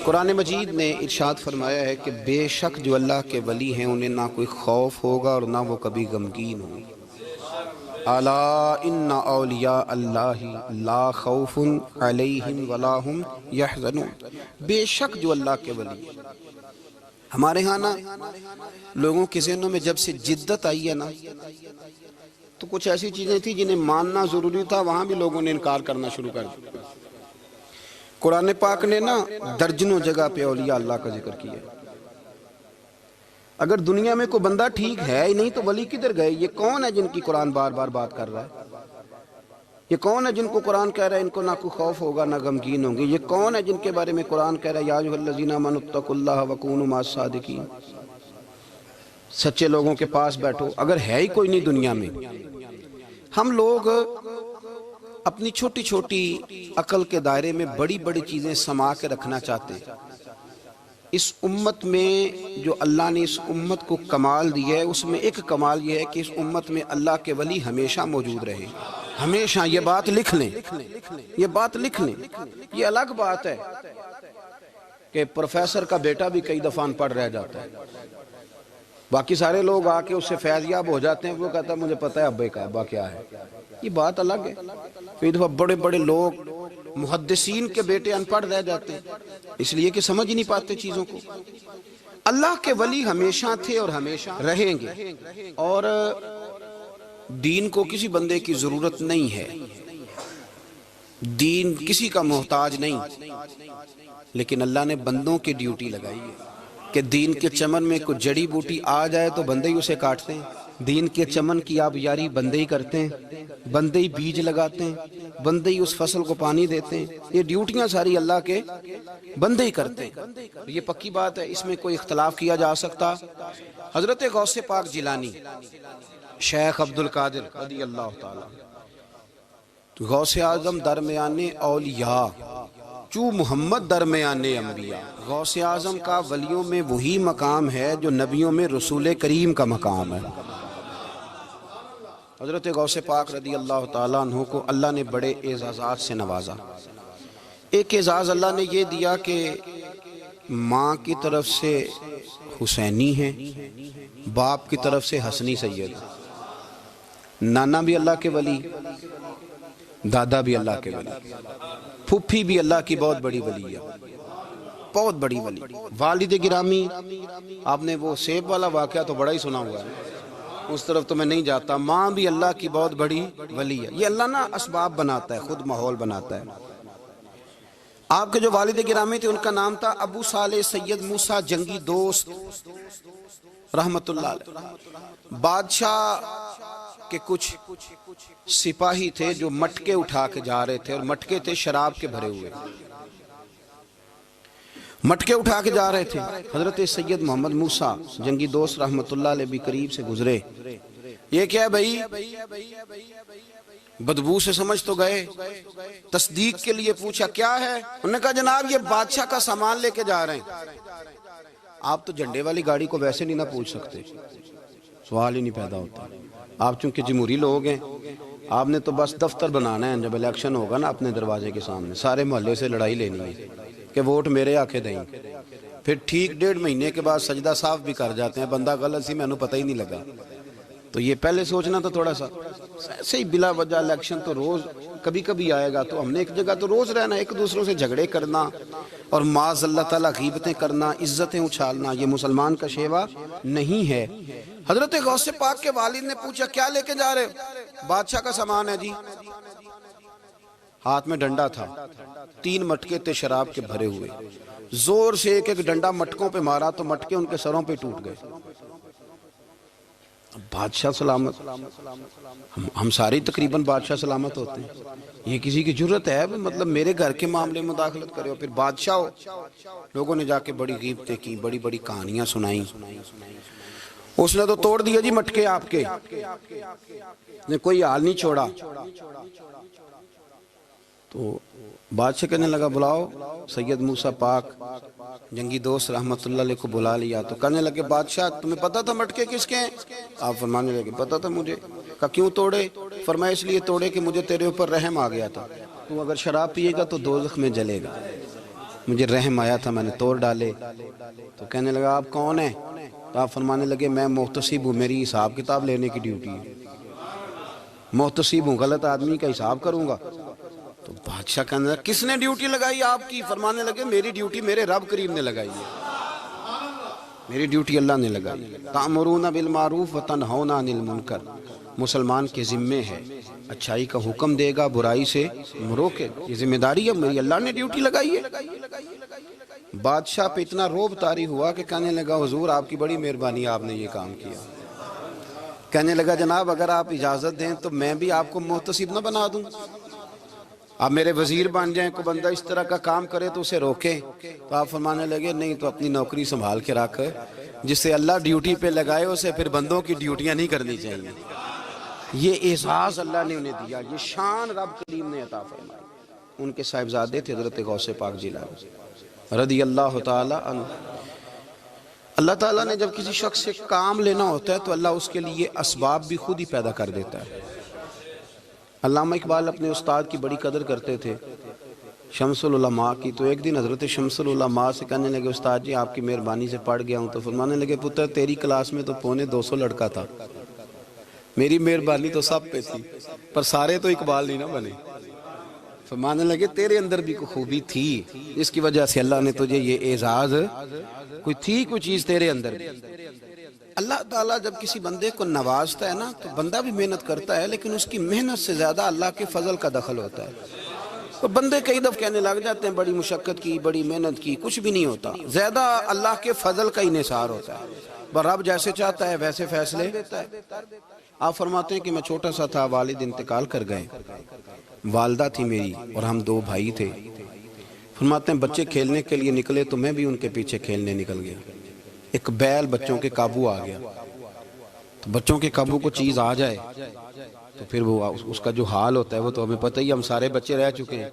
قرآن مجید نے ارشاد فرمایا ہے کہ بے شک جو اللہ کے ولی ہیں انہیں نہ کوئی خوف ہوگا اور نہ وہ کبھی غمگین ہوں گے۔ الا ان اولیاء اللہ لا خوف علیہم ولا هم یحزنون، بے شک جو اللہ کے ولی۔ ہمارے ہاں نا لوگوں کے ذہنوں میں جب سے جدت آئی ہے نا تو کچھ ایسی چیزیں تھیں جنہیں ماننا ضروری تھا، وہاں بھی لوگوں نے انکار کرنا شروع کر دیا۔ قرآن پاک نے نا درجنوں جگہ پہ اولیاء اللہ کا ذکر کیا ہے۔ اگر دنیا میں کوئی بندہ ٹھیک ہے ہی نہیں تو ولی کدھر گئے؟ یہ کون ہے جن کی قرآن بار بار بات کر رہا ہے؟ یہ کون ہے جن کو قرآن کہہ رہا ہے ان کو نہ کوئی خوف ہوگا نہ غمگین ہوں گے؟ یہ کون ہے جن کے بارے میں قرآن کہہ رہا ہے یا ایھا الذین آمنوا اتقوا اللہ وکونوا مع الصادقین، سچے لوگوں کے پاس بیٹھو؟ اگر ہے ہی کوئی نہیں دنیا میں۔ ہم لوگ اپنی چھوٹی چھوٹی عقل کے دائرے میں بڑی بڑی چیزیں سما کے رکھنا چاہتے ہیں۔ اس امت میں جو اللہ نے اس امت کو کمال دیا ہے اس میں ایک کمال یہ ہے کہ اس امت میں اللہ کے ولی ہمیشہ موجود رہے، ہمیشہ۔ یہ بات لکھ لیں، یہ بات لکھ لیں۔ یہ الگ بات ہے کہ پروفیسر کا بیٹا بھی کئی دفعہ ان پڑھ رہ جاتا ہے، باقی سارے لوگ آ کے اس سے فیض یاب ہو جاتے ہیں، وہ کہتا ہے مجھے پتہ ہے ابے کا ابا کیا ہے۔ یہ بات الگ ہے۔ کئی دفعہ بڑے بڑے لوگ محدثین کے بیٹے ان پڑھ رہ جاتے ہیں اس لیے کہ سمجھ ہی نہیں پاتے چیزوں کو۔ اللہ کے ولی ہمیشہ تھے اور ہمیشہ رہیں گے، اور دین کو کسی بندے کی ضرورت نہیں ہے، دین کسی کا محتاج نہیں، لیکن اللہ نے بندوں کی ڈیوٹی لگائی ہے کہ دین کے چمن میں کوئی جڑی بوٹی آ جائے تو بندے ہی اسے کاٹتے ہیں، دین کے چمن کی آبیاری بندے ہی کرتے ہیں، بندے ہی بیج لگاتے ہیں، بندے ہی اس فصل کو پانی دیتے ہیں۔ یہ ڈیوٹیاں ساری اللہ کے بندے ہی کرتے ہیں، یہ پکی بات ہے، اس میں کوئی اختلاف کیا جا سکتا۔ حضرت غوث پاک جیلانی شیخ عبد القادر رضی اللہ تعالیٰ غوث اعظم درمیان اولیاء چو محمد درمیان انبیاء، غوث اعظم کا ولیوں میں وہی مقام ہے جو نبیوں میں رسول کریم کا مقام ہے۔ حضرت غوث پاک رضی اللہ تعالیٰ عنہ کو اللہ نے بڑے اعزازات سے نوازا۔ ایک اعزاز اللہ نے یہ دیا کہ ماں کی طرف سے حسینی ہے، باپ کی طرف سے حسنی سید، نانا بھی اللہ کے ولی، دادا بھی اللہ کے ولی، پھوپھی بھی اللہ کی بہت بڑی ولی ہے، بہت بڑی ولی۔ والد گرامی، آپ نے وہ سیب والا واقعہ تو بڑا ہی سنا ہوا ہے، اس طرف تو میں نہیں جاتا۔ ماں بھی اللہ کی بہت بڑی ولی ہے۔ یہ اللہ نا اسباب بناتا ہے، خود ماحول بناتا ہے۔ آپ کے جو والد گرامی تھے ان کا نام تھا ابو صالح سید موسیٰ جنگی دوست رحمت اللہ علیہ۔ بادشاہ کے کچھ سپاہی تھے جو مٹکے اٹھا کے جا رہے تھے، اور مٹکے تھے شراب کے بھرے ہوئے، مٹکے اٹھا کے جا رہے تھے۔ حضرت سید محمد موسیٰ جنگی دوست رحمت اللہ علیہ بھی قریب سے گزرے۔ یہ کیا ہے بھائی؟ بدبو سے سمجھ تو گئے، تصدیق کے لیے پوچھا کیا ہے؟ انہوں نے کہا جناب یہ بادشاہ کا سامان لے کے جا رہے ہیں۔ آپ تو جھنڈے والی گاڑی کو ویسے نہیں نہ پوچھ سکتے، سوال ہی نہیں پیدا ہوتا۔ آپ چونکہ جمہوری لوگ ہیں، آپ نے تو بس دفتر بنانا ہے، جب الیکشن ہوگا نا اپنے دروازے کے سامنے سارے محلے سے لڑائی لینی ہے کہ ووٹ میرے آکے دیں، پھر ٹھیک 1.5 مہینے کے بعد سجدہ صاف بھی کر جاتے ہیں، بندہ غلط سی میں نے پتہ ہی نہیں لگا۔ تو یہ پہلے سوچنا تو تھوڑا سا صحیح، بلا وجہ الیکشن تو روز کبھی کبھی آئے گا، تو ہم نے ایک جگہ تو روز رہنا، ایک دوسروں سے جھگڑے کرنا اور معاذ اللہ تعالیٰ غیبتیں کرنا، عزتیں اچھالنا، یہ مسلمان کا شیوا نہیں ہے۔ حضرت غوث پاک کے والد نے پوچھا کیا لے کے جا رہے ہو؟ بادشاہ کا سامان ہے جی۔ ہاتھ میں ڈنڈا تھا، 3 مٹکے تھے شراب کے بھرے ہوئے، زور سے ایک ایک ڈنڈا مٹکوں پہ مارا تو مٹکے ان کے سروں پہ ٹوٹ گئے۔ بادشاہ سلامت، ہم ساری تقریباً بادشاہ سلامت ہوتے ہیں، یہ کسی کی جرت ہے مطلب میرے گھر کے معاملے میں مداخلت کرے ہو، پھر بادشاہ ہو۔ لوگوں نے جا کے بڑی غیبتیں کی، بڑی بڑی کہانیاں سنائیں۔ اس نے تو توڑ دیا جی مٹکے آپ کے، نے کوئی حال نہیں چھوڑا۔ تو بادشاہ کہنے لگا بلاؤ سید موسیٰ پاک جنگی دوست رحمت اللہ علیہ کو بلا لیا۔ تو کہنے لگے بادشاہ تمہیں پتا تھا مٹکے کس کے ہیں؟ آپ فرمانے لگے پتا تھا مجھے۔ کہا کیوں توڑے؟ فرمایا اس لیے توڑے کہ مجھے تیرے اوپر رحم آ گیا تھا، تو اگر شراب پیے گا تو دوزخ میں جلے گا۔ مجھے رحم آیا تھا، میں نے توڑ ڈالے۔ تو کہنے لگا آپ کون ہیں؟ تو آپ فرمانے لگے میں محتسب ہوں، میری حساب کتاب لینے کی ڈیوٹی ہے، محتسب ہوں، غلط آدمی کا حساب کروں گا۔ تو بادشاہ کہنے لگا کس نے ڈیوٹی لگائی آپ کی؟ فرمانے لگے میری ڈیوٹی میرے رب کریم نے لگائی ہے، میری ڈیوٹی اللہ نے لگائی ہے۔ تأمرون بالمعروف وتنہون عن المنکر، مسلمان کے ذمے ہے اچھائی کا حکم دے گا، برائی سے روکے، یہ ذمہ داری ہے میری، اللہ نے ڈیوٹی لگائی ہے۔ بادشاہ پہ اتنا روب طاری ہوا کہ کہنے لگا حضور آپ کی بڑی مہربانی، آپ نے یہ کام کیا۔ کہنے لگا جناب اگر آپ اجازت دیں تو میں بھی آپ کو محتسب نہ بنا دوں، آپ میرے وزیر بن جائیں، کوئی بندہ اس طرح کا کام کرے تو اسے روکیں۔ تو آپ فرمانے لگے نہیں، تو اپنی نوکری سنبھال کے رکھ، جسے اللہ ڈیوٹی پہ لگائے اسے پھر بندوں کی ڈیوٹیاں نہیں کرنی چاہیے۔ یہ اعزاز اللہ نے انہیں دیا، یہ شان رب کریم نے عطا فرمائی۔ ان کے صاحبزادے تھے حضرت غوث پاک جیلانی رضی اللہ تعالی عنہ۔ اللہ تعالیٰ نے جب کسی شخص سے کام لینا ہوتا ہے تو اللہ اس کے لیے اسباب بھی خود ہی پیدا کر دیتا ہے۔ علامہ اقبال اپنے استاد کی بڑی قدر کرتے تھے، شمس العلماء کی۔ تو ایک دن حضرت شمس العلماء سے کہنے لگے استاد جی آپ کی مہربانی سے پڑھ گیا ہوں۔ تو فرمانے لگے پتر تیری کلاس میں تو 250 لڑکا تھا، میری مہربانی تو سب پہ تھی، پر سارے تو اقبال نہیں نہ بنے۔ فرمانے لگے تیرے اندر بھی کوئی خوبی تھی، جس کی وجہ سے اللہ نے تجھے یہ اعزاز، کوئی چیز تیرے اندر بھی۔ اللہ تعالیٰ جب کسی بندے کو نوازتا ہے نا تو بندہ بھی محنت کرتا ہے، لیکن اس کی محنت سے زیادہ اللہ کے فضل کا دخل ہوتا ہے۔ تو بندے کئی دفعہ کہنے لگ جاتے ہیں بڑی مشقت کی، بڑی محنت کی، کچھ بھی نہیں ہوتا، زیادہ اللہ کے فضل کا انحصار ہوتا ہے۔ رب جیسے چاہتا ہے ویسے فیصلے دیتا ہے۔ آپ فرماتے ہیں کہ میں چھوٹا سا تھا، والد انتقال کر گئے، والدہ تھی میری اور ہم 2 بھائی تھے۔ فرماتے ہیں بچے کھیلنے کے لیے نکلے تو میں بھی ان کے پیچھے کھیلنے نکل گیا۔ ایک بیل بچوں کے قابو آ گیا، تو بچوں کے قابو کو چیز آ جائے تو پھر وہ اس کا جو حال ہوتا ہے وہ تو ہمیں پتہ ہی، ہم سارے بچے رہ چکے ہیں۔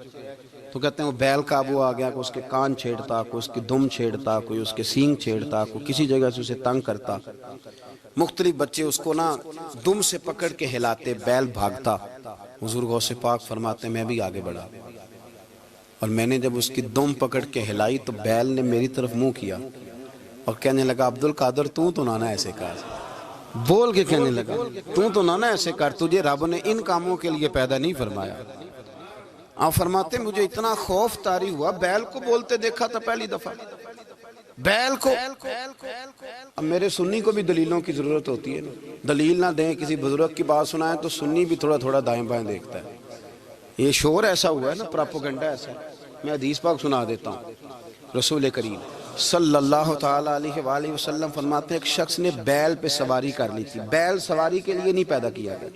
تو کہتے ہیں وہ بیل قابو آ گیا، کوئی اس کے کان چھیڑتا، کوئی اس کی دم چھیڑتا، کوئی اس کے سینگ چھیڑتا، کوئی کسی جگہ سے اسے تنگ کرتا۔ مختلف بچے اس کو نا دم سے پکڑ کے ہلاتے، بیل بھاگتا۔ حضور غوث پاک فرماتے ہیں میں بھی آگے بڑھا، اور میں نے جب اس کی دم پکڑ کے ہلائی تو بیل نے میری طرف منہ کیا اور کہنے لگا عبد القادر تو نہ ایسے کر، بول کے کہنے لگا تو نہ ایسے کر، تجھے رب نے ان کاموں کے لیے پیدا نہیں فرمایا۔ آپ فرماتے ہیں مجھے اتنا خوف طاری ہوا، بیل کو بولتے دیکھا تھا پہلی دفعہ، بیل کو۔ اب میرے سنی کو بھی دلیلوں کی ضرورت ہوتی ہے نا، دلیل نہ دیں، کسی بزرگ کی بات سنائیں تو سنی بھی تھوڑا تھوڑا دائیں بائیں دیکھتا ہے۔ یہ شور ایسا ہوا ہے نا، پراپوگنڈا ایسا ہے۔ میں حدیث پاک سنا دیتا ہوں۔ رسول کریم صلی اللہ تعالیٰ علیہ وآلہ وسلم فرماتے ہیں ایک شخص نے بیل پہ سواری کر لی تھی۔ بیل سواری کے لیے نہیں پیدا کیا گیا،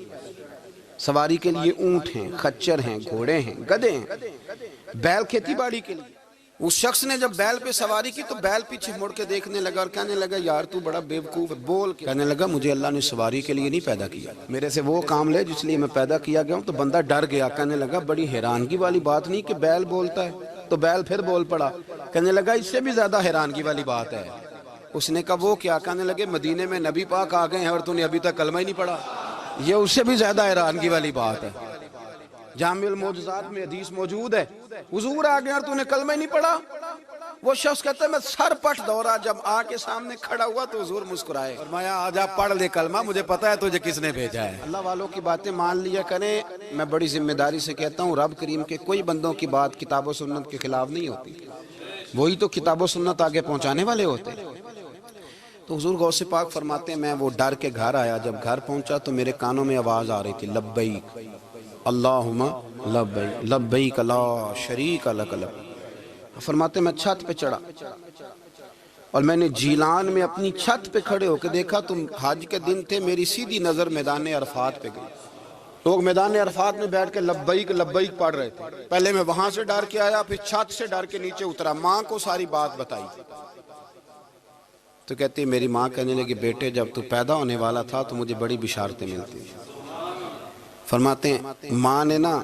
سواری کے لیے اونٹ ہیں، خچر ہیں، گھوڑے ہیں، گدھے ہیں، بیل کھیتی باڑی کے لیے۔ اس شخص نے جب بیل پہ سواری کی تو بیل پیچھے مڑ کے دیکھنے لگا اور کہنے لگا یار تو بڑا بیوقوف ہے، بول کے کہنے لگا مجھے اللہ نے سواری کے لیے نہیں پیدا کیا، میرے سے وہ کام لے جس لیے میں پیدا کیا گیا ہوں۔ تو بندہ ڈر گیا، کہنے لگا بڑی حیرانگی والی بات نہیں کہ بیل بولتا ہے، تو بیل پھر بول پڑا۔ کہنے لگا اس سے بھی زیادہ حیرانگی والی بات ہے۔ اس نے کہا وہ کیا؟ کہنے لگے مدینے میں نبی پاک آ گئے ہیں اور تو نے ابھی تک کلمہ ہی نہیں پڑھا، یہ اس سے بھی زیادہ حیرانگی والی بات ہے۔ جامع المعجزات میں حدیث موجود ہے، حضور آ گئے اور تو نے کلمہ ہی نہیں پڑھا۔ وہ شخص کہتا ہے میں سر پٹ دورا، جب آ کے سامنے کھڑا ہوا تو حضور مسکرائے، فرمایا آجا پڑھ لے کلمہ، مجھے پتا ہے تجھے کس نے بھیجا ہے۔ اللہ والوں کی باتیں مان لیا کریں، میں بڑی ذمہ داری سے کہتا ہوں رب کریم کے کوئی بندوں کی بات کتاب و سنت کے خلاف نہیں ہوتی، وہی تو کتاب و سنت آگے پہنچانے والے ہوتے۔ تو حضور غوث پاک فرماتے ہیں میں وہ ڈر کے گھر آیا، جب گھر پہنچا تو میرے کانوں میں آواز آ رہی تھی لبیک اللہم لبیک لبیک لا شریک لک لبیک۔ فرماتے میں چھت پہ چڑھا اور میں نے جیلان میں اپنی چھت پہ کھڑے ہو کے دیکھا، تم حج کے دن تھے، میری سیدھی نظر میدان عرفات پہ گئی، لوگ میدان عرفات میں بیٹھ کے لبیک لبیک پڑھ رہے تھے۔ پہلے میں وہاں سے ڈر کے آیا، پھر چھت سے ڈر کے نیچے اترا، ماں کو ساری بات بتائی تو کہتی میری ماں کہنے لگی بیٹے جب تو پیدا ہونے والا تھا تو مجھے بڑی بشارتیں ملتی۔ فرماتے ہیں ماں نے نا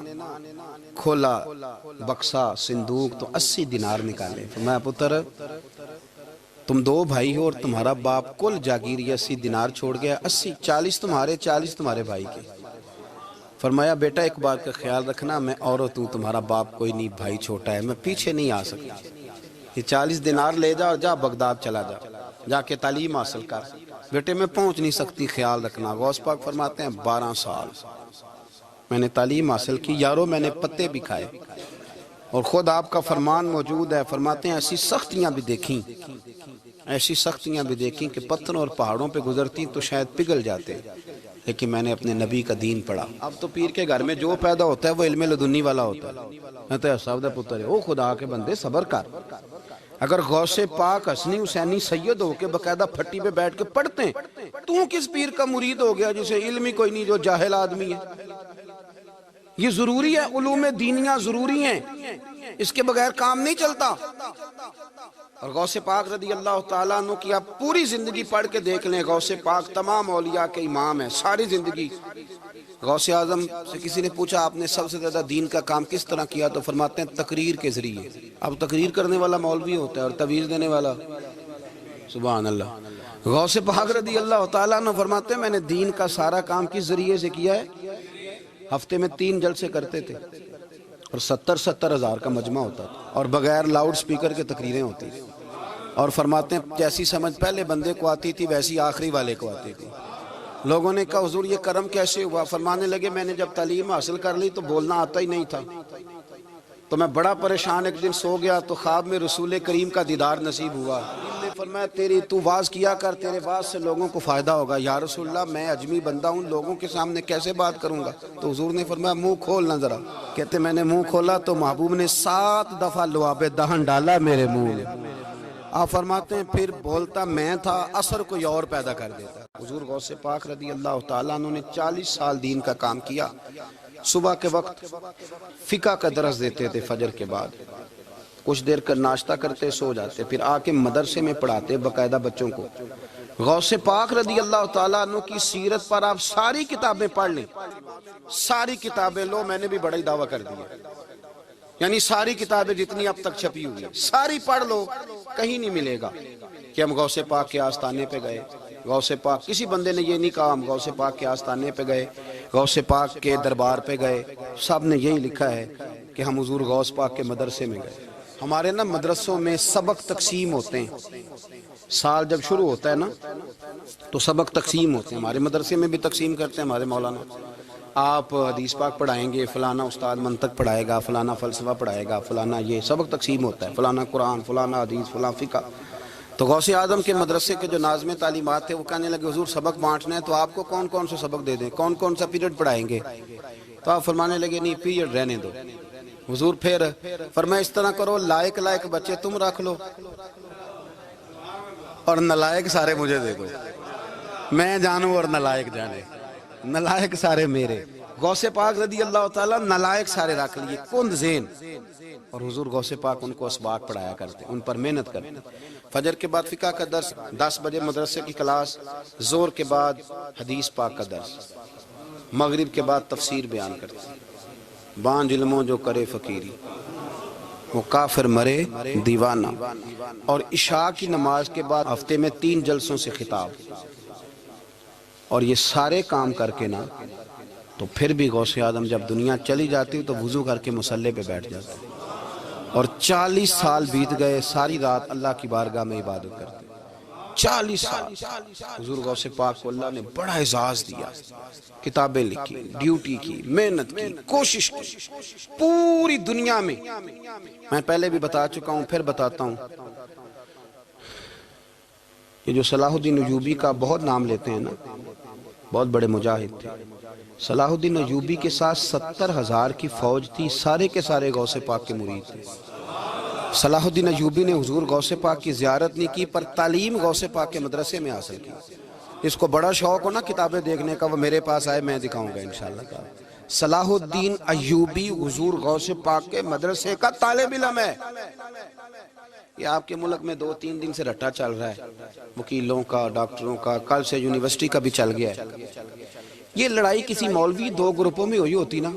کھولا بکسا صندوق تو 80 دینار نکالے، فرمایا پتر تم 2 بھائی ہو اور تمہارا باپ کل جاگیر 80 دینار چھوڑ گیا، 80 40 تمہارے 40 تمہارے بھائی کے۔ فرمایا بیٹا ایک بات کا خیال رکھنا، میں اور تمہارا باپ کوئی نہیں، بھائی چھوٹا ہے، میں پیچھے نہیں آ سکتا، کہ 40 دینار لے جا اور جا بغداد چلا جا کے تعلیم حاصل کر. بیٹے میں پہنچ نہیں سکتی، خیال رکھنا. غوث پاک فرماتے ہیں 12 سال میں نے تعلیم حاصل کی یارو، میں نے پتے بھی کھائے. اور خود آپ کا فرمان موجود ہے، فرماتے ہیں ایسی سختیاں بھی دیکھیں، ایسی سختیاں بھی دیکھیں کہ پتھروں اور پہاڑوں پہ گزرتی تو شاید پگھل جاتے، لیکن میں نے اپنے نبی کا دین پڑھا. اب تو پیر کے گھر میں جو پیدا ہوتا ہے وہ علم لدنی والا ہوتا ہے. میں تو صاحب دا پتر ہے، او خدا کے بندے صبر کر. اگر غوث پاک حسنی حسینی سید ہو کے باقاعدہ پھٹی پہ بیٹھ کے پڑھتے ہیں، تو کس پیر کا مرید ہو گیا جسے علم ہی کوئی نہیں، جو جاہل آدمی ہے؟ یہ ضروری ہے، علوم دینیاں ضروری ہیں، اس کے بغیر کام نہیں چلتا. اور غوث پاک رضی اللہ تعالیٰ عنہ کی آپ پوری زندگی پڑھ کے دیکھ لیں. غوث پاک تمام اولیاء کے امام ہیں ساری زندگی. غوث اعظم سے کسی نے پوچھا آپ نے سب سے زیادہ دین کا کام کس طرح کیا، تو فرماتے ہیں تقریر کے ذریعے. اب تقریر کرنے والا مولوی ہوتا ہے اور تویز دینے والا، سبحان اللہ. غوث پاک رضی اللہ تعالیٰ عنہ فرماتے ہیں میں نے دین کا سارا کام کس ذریعے سے کیا ہے. ہفتے میں 3 جلسے کرتے تھے اور 70 ہزار کا مجمع ہوتا تھا اور بغیر لاؤڈ سپیکر کے تقریریں ہوتی تھی. اور فرماتے ہیں جیسی سمجھ پہلے بندے کو آتی تھی ویسی آخری والے کو آتی تھی. لوگوں نے کہا حضور یہ کرم کیسے ہوا؟ فرمانے لگے میں نے جب تعلیم حاصل کر لی تو بولنا آتا ہی نہیں تھا، تو میں بڑا پریشان ایک دن سو گیا تو خواب میں رسول کریم کا دیدار نصیب ہوا. فرمایا تیری تو واز کیا کر، تیرے واز سے لوگوں کو فائدہ ہوگا. یا رسول اللہ میں اجمی بندہ ہوں، لوگوں کے سامنے کیسے بات کروں گا؟ تو حضور نے فرمایا منہ کھولنا ذرا. کہتے میں نے منہ کھولا تو محبوب نے 7 دفعہ لعاب دہن ڈالا میرے منہ میں. آپ فرماتے ہیں پھر بولتا میں تھا، اثر کوئی اور پیدا کر دیتا. حضور غوث پاک رضی اللہ تعالیٰ عنہ نے 40 سال دین کا کام کیا. صبح کے وقت فقہ کا درس دیتے تھے، فجر کے بعد کچھ دیر کر ناشتہ کرتے سو جاتے، پھر آ کے مدرسے میں پڑھاتے باقاعدہ بچوں کو. غوث پاک رضی اللہ تعالیٰ عنہ کی سیرت پر آپ ساری کتابیں پڑھ لیں، ساری کتابیں لو. میں نے بھی بڑا ہی دعویٰ کر دیا، یعنی ساری کتابیں جتنی اب تک چھپی ہوئی ساری پڑھ لو، کہیں نہیں ملے گا کہ ہم غوث پاک کے آستانے پہ گئے. غوث پاک کسی بندے نے یہ نہیں کہا ہم غوث پاک کے آستانے پہ گئے، غوث پاک کے دربار پہ گئے. سب نے یہی لکھا ہے کہ ہم حضور غوث پاک کے مدرسے میں گئے. ہمارے نا مدرسوں میں سبق تقسیم ہوتے ہیں، سال جب شروع ہوتا ہے نا تو سبق تقسیم ہوتے ہیں. ہمارے مدرسے میں بھی تقسیم کرتے ہیں ہمارے مولانا. آپ حدیث پاک پڑھائیں گے، فلانا استاد منطق پڑھائے گا، فلانا فلسفہ پڑھائے گا، فلانا یہ سبق تقسیم ہوتا ہے، فلانا قرآن، فلانا حدیث، فلانا فقہ. تو غوث اعظم کے مدرسے کے جو ناظم تعلیمات تھے وہ کہنے لگے حضور سبق بانٹنے ہیں تو آپ کو کون کون سے سبق دے دیں، کون کون سا پیریڈ پڑھائیں گے؟ تو آپ فرمانے لگے نہیں پیریڈ رہنے دو. حضور پھر فرمایا اس طرح کرو لائق بچے تم رکھ لو اور نلائق سارے مجھے دے دو، میں جانوں اور نلائق جانے، نلائق سارے میرے. غوث پاک رضی اللہ تعالیٰ نلائق سارے رکھ لیے، کند ذہن. اور حضور غوث پاک ان کو اسباق پڑھایا کرتے، ان پر محنت کرتے. فجر کے بعد فقہ کا درس، 10 بجے مدرسے کی کلاس، زور کے بعد حدیث پاک کا درس، مغرب کے بعد تفسیر بیان کرتے. بانج علموں جو کرے فقیری وہ کافر مرے دیوانہ. اور عشاء کی نماز کے بعد ہفتے میں 3 جلسوں سے خطاب. اور یہ سارے کام کر کے نا تو پھر بھی غوث اعظم جب دنیا چلی جاتی تو وضو کر کے مصلی پہ بیٹھ جاتے. اور 40 سال بیت گئے، ساری رات اللہ کی بارگاہ میں عبادت کرتے. 40 سال حضور غوث پاک کو اللہ نے بڑا اعزاز دیا، کتابیں لکھی، ڈیوٹی کی، محنت کی، کوشش کی پوری دنیا میں. میں پہلے بھی بتا چکا ہوں پھر بتاتا ہوں، یہ جو صلاح الدین ایوبی کا بہت نام لیتے ہیں نا، بہت بڑے مجاہد تھے. صلاح الدین ایوبی کے ساتھ 70,000 کی فوج تھی، سارے کے سارے غوث پاک کے مرید تھے. صلاح الدین ایوبی نے حضور غوث پاک کی زیارت نہیں کی پر تعلیم غوث پاک کے مدرسے میں حاصل کی. اس کو بڑا شوق ہو نا کتابیں دیکھنے کا، وہ میرے پاس آئے، میں دکھاؤں گا انشاءاللہ. صلاح الدین ایوبی حضور غوث پاک کے مدرسے کا طالب علم ہے. یہ آپ کے ملک میں 2-3 دن سے رٹا چل رہا ہے، وکیلوں کا، ڈاکٹروں کا، کل سے یونیورسٹی کا بھی چل گیا ہے. یہ لڑائی کسی مولوی 2 گروپوں میں ہوئی ہوتی نا،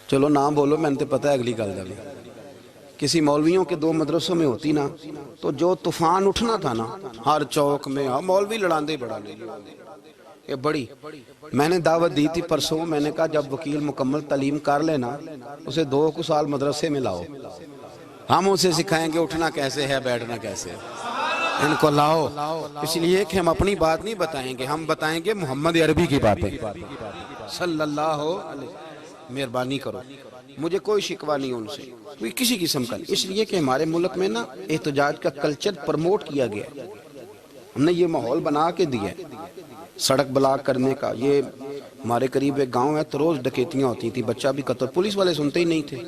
چلو نام بولو، میں نے پتہ ہے اگلی گل جب کسی مولویوں کے 2 مدرسوں میں ہوتی نا تو جو طوفان اٹھنا تھا نا ہر چوک میں، مولوی لڑاندے بڑا یہ بڑی. میں نے دعوت دی تھی پرسوں، میں نے کہا جب وکیل مکمل تعلیم کر لینا اسے 2 سال مدرسے میں لاؤ. ہم اسے سکھائیں گے اٹھنا کیسے ہے بیٹھنا کیسے ہے. ان کو لاؤ. اس لیے کہ ہم اپنی بات نہیں بتائیں گے, ہم بتائیں گے محمد عربی کی باتیں صلی اللہ علیہ. مہربانی کرو, مجھے کوئی شکوہ نہیں ان سے, کوئی کسی قسم کا. اس لیے کہ ہمارے ملک میں نا احتجاج کا کلچر پروموٹ کیا گیا ہے, ہم نے یہ ماحول بنا کے دیا ہے سڑک بلاک کرنے کا. یہ ہمارے قریب ایک گاؤں ہے تو روز ڈکیتیاں ہوتی تھی, بچہ بھی قتل, پولیس والے سنتے ہی نہیں تھے.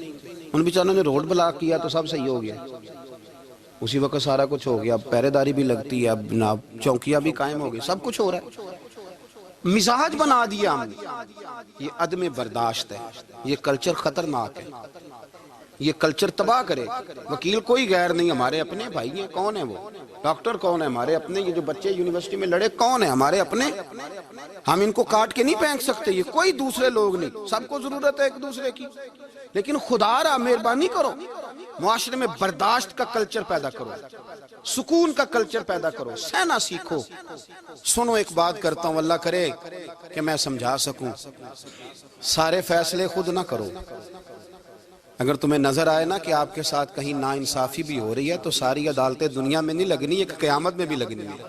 ان بیچاروں نے روڈ بلاک کیا تو سب صحیح ہو گیا, اسی وقت سارا کچھ ہو گیا. اب پہرے داری بھی لگتی ہے, اب جناب چوکیاں بھی قائم ہو گئی, سب کچھ ہو رہا ہے. مزاج بنا دیا ہم نے. یہ عدم برداشت ہے, یہ کلچر خطرناک ہے, یہ کلچر تباہ کرے. وکیل کوئی غیر نہیں, ہمارے اپنے بھائی ہیں. کون ہے وہ ڈاکٹر, کون ہے ہمارے اپنے. یہ جو بچے یونیورسٹی میں لڑے کون ہے ہمارے اپنے. ہم ان کو کاٹ کے نہیں پھینک سکتے, یہ کوئی دوسرے لوگ نہیں. سب کو ضرورت ہے ایک دوسرے کی, لیکن خدا را مہربانی کرو معاشرے میں برداشت کا کلچر پیدا کرو, سکون کا کلچر پیدا کرو, سہنا سیکھو. سنو ایک بات کرتا ہوں, اللہ کرے کہ میں سمجھا سکوں. سارے فیصلے خود نہ کرو. اگر تمہیں نظر آئے نا کہ آپ کے ساتھ کہیں ناانصافی بھی ہو رہی ہے تو ساری عدالتیں دنیا میں نہیں لگنی, ایک قیامت میں بھی لگنی ہے.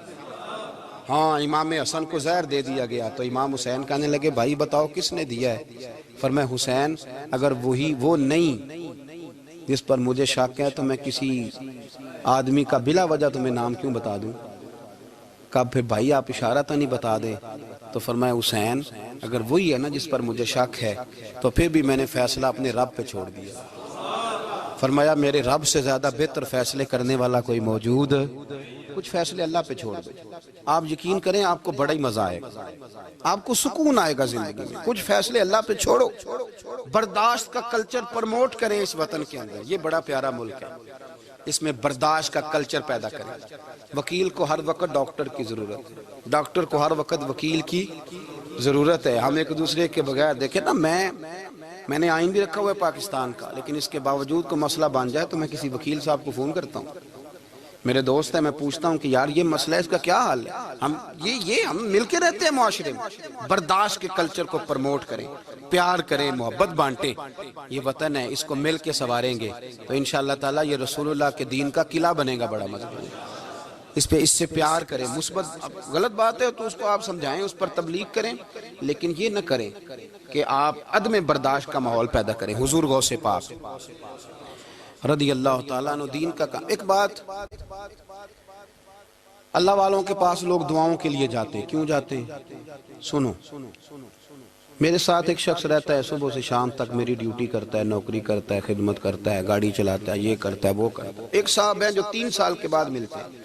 ہاں امام حسن کو زہر دے دیا گیا تو امام حسین کہنے لگے بھائی بتاؤ کس نے دیا ہے. فرمایا حسین اگر وہ نہیں جس پر مجھے شک ہے تو میں کسی آدمی کا بلا وجہ تمہیں نام کیوں بتا دوں. کہا پھر بھائی آپ اشارہ تو نہیں بتا دے. تو فرمایا حسین اگر وہی ہے نا جس پر مجھے شک ہے تو پھر بھی میں نے فیصلہ اپنے رب پہ چھوڑ دیا. فرمایا میرے رب سے زیادہ بہتر فیصلے کرنے والا کوئی موجود. کچھ فیصلے اللہ پہ چھوڑ دو, آپ یقین کریں آپ کو بڑا ہی مزہ آئے گا, آپ کو سکون آئے گا زندگی میں. کچھ فیصلے اللہ پہ چھوڑو, برداشت کا کلچر پروموٹ کریں اس وطن کے اندر. یہ بڑا پیارا ملک ہے, اس میں برداشت کا کلچر پیدا کریں. وکیل کو ہر وقت ڈاکٹر کی ضرورت ہے, ڈاکٹر کو ہر وقت وکیل کی ضرورت ہے. ہم ایک دوسرے کے بغیر دیکھیں نا, میں نے آئین بھی رکھا ہوا ہے پاکستان کا, لیکن اس کے باوجود کو مسئلہ بن جائے تو میں کسی وکیل صاحب کو فون کرتا ہوں, میرے دوست ہے, میں پوچھتا ہوں کہ یار یہ مسئلہ ہے اس کا کیا حل ہے. ہم مل کے رہتے ہیں معاشرے میں. برداشت کے کلچر کو پروموٹ کریں, پیار کریں, محبت بانٹیں. یہ وطن ہے, اس کو مل کے سنواریں گے تو انشاءاللہ تعالی یہ رسول اللہ کے دین کا قلعہ بنے گا بڑا مضبوط. اس سے پیار کریں. مثبت غلط بات ہے تو اس کو آپ سمجھائیں, اس پر تبلیغ کریں, لیکن یہ نہ کریں کہ آپ عدم برداشت کا ماحول پیدا کریں. حضور غوث پاک رضی اللہ تعالیٰ عنہ دین کا کام. ایک بات, اللہ والوں کے پاس لوگ دعاؤں کے لیے جاتے ہیں, کیوں جاتے ہیں؟ سنو, میرے ساتھ ایک شخص رہتا ہے, صبح سے شام تک میری ڈیوٹی کرتا ہے, نوکری کرتا ہے, خدمت کرتا ہے, گاڑی چلاتا ہے, یہ کرتا ہے وہ کرتا ہے. ایک صاحب ہیں جو 3 سال کے بعد ملتے ہیں.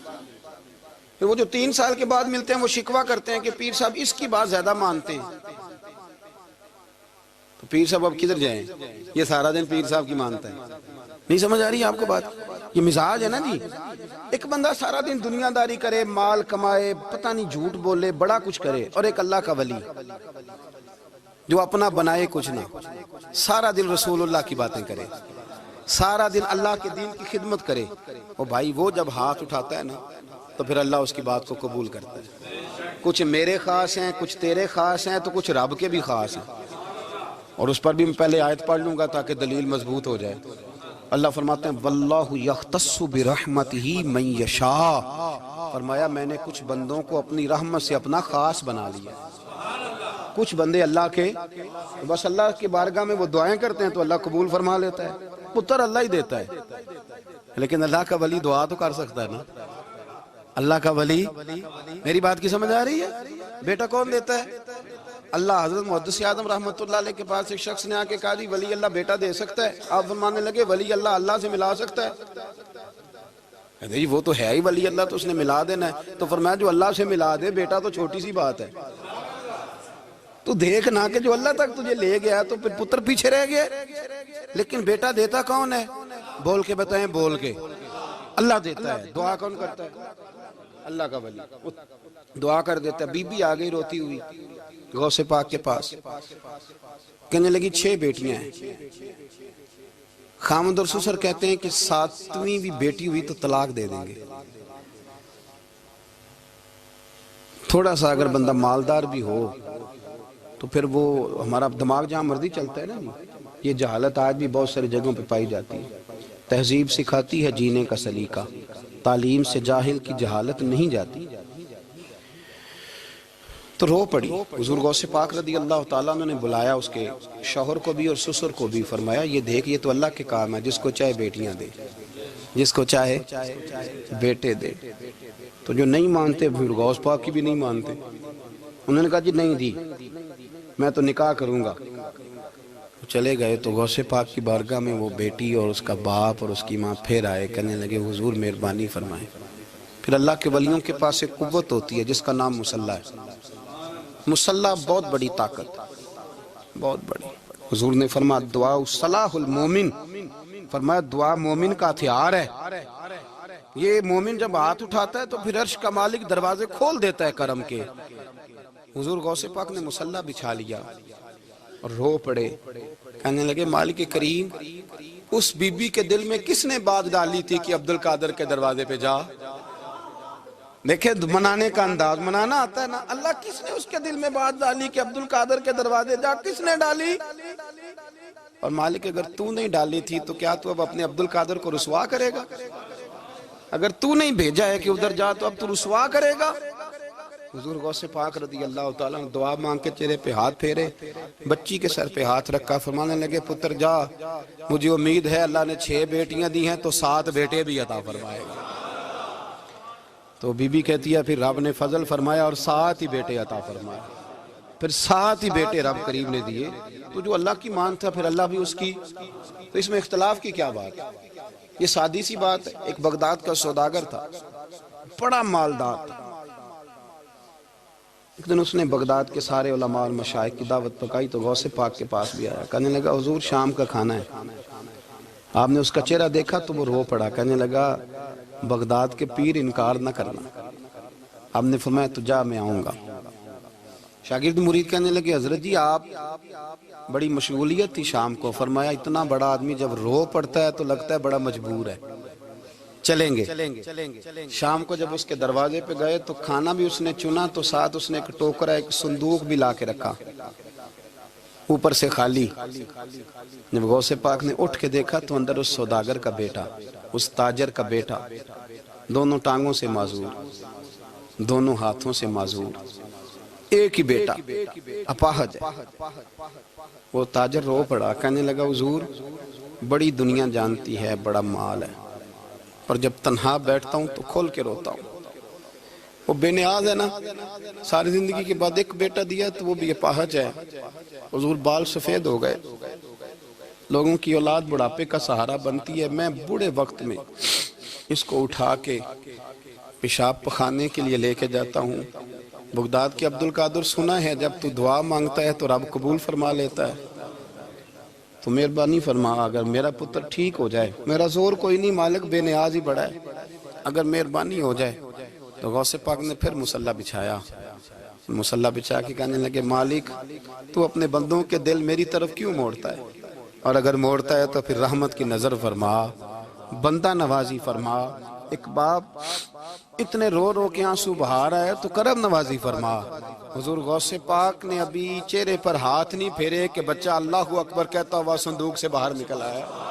پھر وہ جو 3 سال کے بعد ملتے ہیں وہ شکوہ کرتے ہیں کہ پیر صاحب اس کی بات زیادہ مانتے ہیں. تو پیر صاحب اب کدھر جائیں, یہ سارا دن پیر صاحب کی مانتا ہے. نہیں سمجھ آ رہی ہے آپ کو بات؟ یہ مزاج ہے نا جی. ایک بندہ سارا دن دنیا داری کرے, مال کمائے, پتہ نہیں جھوٹ بولے, بڑا کچھ کرے, اور ایک اللہ کا ولی جو اپنا بنائے کچھ نہ, سارا دن رسول اللہ کی باتیں کرے, سارا دن اللہ کے دین کی خدمت کرے. اور بھائی وہ جب ہاتھ اٹھاتا ہے نا تو پھر اللہ اس کی بات کو قبول کرتا ہے. کچھ میرے خاص ہیں, کچھ تیرے خاص ہیں, تو کچھ رب کے بھی خاص ہیں. اور اس پر بھی میں پہلے آیت پڑھ لوں گا تاکہ دلیل مضبوط ہو جائے. اللہ فرماتے ہیں واللہ یختص برحمتہ من یشاء. فرمایا میں نے کچھ بندوں کو اپنی رحمت سے اپنا خاص بنا لیا. کچھ بندے اللہ کے بس اللہ کی بارگاہ میں وہ دعائیں کرتے ہیں تو اللہ قبول فرما لیتا ہے. پتر اللہ ہی دیتا ہے, لیکن اللہ کا ولی دعا تو کر سکتا ہے نا. اللہ کا ولی, میری بات کی سمجھ آ رہی ہے؟ بیٹا کون دیتا ہے؟ اللہ. حضرت محدث اعظم رحمۃ اللہ علیہ کے پاس ایک شخص نے آ کے کہا جی ولی اللہ بیٹا دے سکتا ہے؟ آپ فرمانے لگے ولی اللہ اللہ سے ملا سکتا ہے؟ جی وہ تو ہے ہی ولی اللہ, تو اس نے ملا دینا ہے. تو فرمایا جو اللہ سے ملا دے بیٹا تو چھوٹی سی بات ہے. تو دیکھ نہ کہ جو اللہ تک تجھے لے گیا تو پھر پتر پیچھے رہ گیا. لیکن بیٹا دیتا کون ہے؟ بول کے بتائیں, بول کے. اللہ دیتا ہے. دعا کون کرتا ہے؟ اللہ کا ولی دعا کر دیتا ہے. بی بی آ گئی روتی ہوئی غوث پاک کے پاس, کہنے لگی 6 بیٹیاں ہیں. خامد اور سسر کہتے ہیں کہ 7ویں بھی بیٹی ہوئی تو طلاق دے دیں گے. تھوڑا سا اگر بندہ مالدار بھی ہو تو پھر وہ ہمارا دماغ جہاں مرضی چلتا ہے نا. یہ جہالت آج بھی بہت ساری جگہوں پہ پائی جاتی ہے. تہذیب سکھاتی ہے جینے کا سلیقہ، تعلیم سے جاہل کی جہالت نہیں جاتی۔ تو رو پڑی۔ حضور غوث پاک رضی اللہ تعالیٰ عنہ نے بلایا اس کے شوہر کو بھی اور سسر کو بھی، فرمایا یہ دیکھ یہ تو اللہ کے کام ہے، جس کو چاہے بیٹیاں دے، جس کو چاہے بیٹے دے۔ تو جو نہیں مانتے پھر غوث پاک کی بھی نہیں مانتے، انہوں نے کہا جی نہیں دی، میں تو نکاح کروں گا۔ چلے گئے تو غوث پاک کی بارگاہ میں وہ بیٹی اور اس کا باپ اور اس کی ماں پھر آئے، کہنے لگے حضور مہربانی فرمائیں۔ پھر اللہ کے ولیوں کے پاس ایک قوت ہوتی ہے جس کا نام مصلی ہے۔ مصلی بہت بڑی طاقت، بہت بڑی۔ حضور نے فرمایا دعا صلاح المومن، فرمایا دعا مومن کا ہتھیار ہے۔ یہ مومن جب ہاتھ اٹھاتا ہے تو پھر عرش کا مالک دروازے کھول دیتا ہے کرم کے۔ حضور غوث پاک نے مصلی بچھا لیا اور رو پڑے، کہنے لگے مالک کریم، اس بی بی کے دل میں کس نے بات ڈالی تھی کہ عبدالقادر کے دروازے پہ جا؟ دیکھیں منانے کا انداز، منانا آتا ہے نا۔ اللہ کس نے اس کے دل میں بات ڈالی کہ عبدالقادر کے دروازے جا؟ کس نے ڈالی؟ اور مالک اگر تو نہیں ڈالی تھی تو کیا تو اب اپنے عبدالقادر کو رسوا کرے گا؟ اگر تو نہیں بھیجا ہے کہ ادھر جا تو اب تو رسوا کرے گا؟ حضور غوث پاک رضی اللہ تعالیٰ نے دعا مانگ کے چہرے پہ ہاتھ پھیرے، بچی کے سر پہ ہاتھ رکھا، فرمانے لگے پتر جا، مجھے امید ہے اللہ نے 6 بیٹیاں دی ہیں تو 7 بیٹے بھی عطا فرمائے گا۔ تو بی بی کہتی ہے پھر رب نے فضل فرمایا اور 7 ہی بیٹے عطا فرمائے، پھر 7 ہی بیٹے رب کریم نے دیے۔ تو جو اللہ کی مان تھا پھر اللہ بھی اس کی، تو اس میں اختلاف کی کیا بات ہے؟ یہ سادی سی بات ہے۔ ایک بغداد کا سوداگر تھا، بڑا مالدار تھا۔ ایک دن اس نے بغداد کے سارے علماء اور مشائخ کی دعوت پکائی تو غوث پاک کے پاس بھی آیا، کہنے لگا حضور شام کا کھانا ہے۔ آپ نے اس کا چہرہ دیکھا تو وہ رو پڑا، کہنے لگا بغداد کے پیر انکار نہ کرنا۔ آپ نے فرمایا تو جا میں آؤں گا۔ شاگرد مرید کہنے لگے حضرت جی آپ بڑی مشغولیت تھی شام کو، فرمایا اتنا بڑا آدمی جب رو پڑتا ہے تو لگتا ہے بڑا مجبور ہے، چلیں گے۔ شام کو جب اس کے دروازے پہ گئے تو کھانا بھی اس نے چنا تو ساتھ اس نے ایک ٹوکرا ایک صندوق بھی لا کے رکھا، اوپر سے خالی۔ جب غوث پاک نے اٹھ کے دیکھا تو اندر اس سوداگر کا بیٹا، اس تاجر کا بیٹا، دونوں ٹانگوں سے معذور، دونوں ہاتھوں سے معذور، ایک ہی بیٹا اپاہج ہے۔ وہ تاجر رو پڑا، کہنے لگا حضور بڑی دنیا جانتی ہے، بڑا مال ہے، اور جب تنہا بیٹھتا ہوں تو کھول کے روتا ہوں۔ وہ بے نیاز ہے نا، ساری زندگی کے بعد ایک بیٹا دیا تو وہ بھی اپاہج ہے۔ حضور بال سفید ہو گئے، لوگوں کی اولاد بڑھاپے کا سہارا بنتی ہے، میں بوڑھے وقت میں اس کو اٹھا کے پیشاب پخانے کے لیے لے کے جاتا ہوں۔ بغداد کے عبدالقادر سنا ہے جب تو دعا مانگتا ہے تو رب قبول فرما لیتا ہے، تو مہربانی فرما اگر میرا پتر ٹھیک ہو جائے، میرا زور کوئی نہیں مالک، بے نیاز ہی بڑا ہے، اگر مہربانی ہو جائے۔ تو غوث پاک نے پھر مصلی بچھایا، مصلی بچھا کے کہنے لگے مالک تو اپنے بندوں کے دل میری طرف کیوں موڑتا ہے، اور اگر موڑتا ہے تو پھر رحمت کی نظر فرما، بندہ نوازی فرما۔ ایک باپ اتنے رو رو کے آنسو بہا رہا ہے تو کرم نوازی فرما۔ حضور غوث پاک نے ابھی چہرے پر ہاتھ نہیں پھیرے کہ بچہ اللہ اکبر کہتا ہوا صندوق سے باہر نکل آیا۔